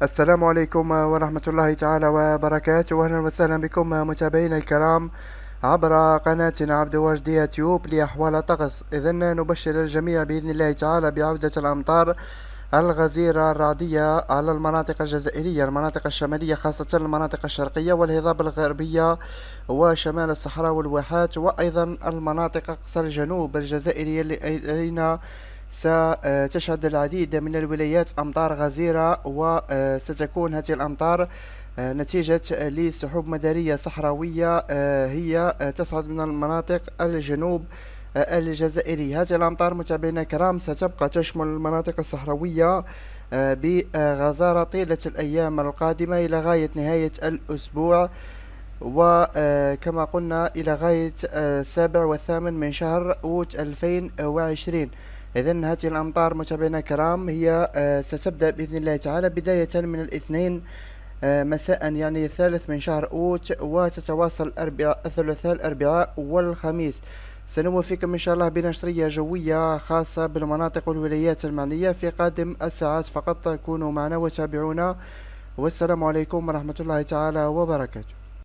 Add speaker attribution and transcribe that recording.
Speaker 1: السلام عليكم ورحمة الله تعالى وبركاته. أهلا وسهلا بكم متابعينا الكرام عبر قناتنا عبد الواجد يوتيوب لأحوال الطقس. إذن نبشر الجميع بإذن الله تعالى بعودة الأمطار الغزيرة الرعدية على المناطق الجزائرية، المناطق الشمالية خاصة المناطق الشرقية والهضاب الغربية وشمال الصحراء والواحات، وأيضا المناطق أقصى الجنوب الجزائري الذين ستشهد العديد من الولايات أمطار غزيرة. وستكون هذه الأمطار نتيجة لسحوب مدارية صحراوية هي تصعد من المناطق الجنوب الجزائري. هذه الأمطار متابعينا الكرام ستبقى تشمل المناطق الصحراوية بغزارة طيلة الأيام القادمة إلى غاية نهاية الأسبوع، وكما قلنا إلى غاية 7 و8 من شهر أوت 2020. إذن هذه الأمطار متابعينا الكرام هي ستبدأ بإذن الله تعالى بداية من الاثنين مساء، يعني الثالث من شهر أوت، وتتواصل الثلاثاء الأربعاء والخميس. سنوفيكم إن شاء الله بنشرية جوية خاصة بالمناطق والولايات المعنية في قادم الساعات فقط. كونوا معنا وتابعونا، والسلام عليكم ورحمة الله تعالى وبركاته.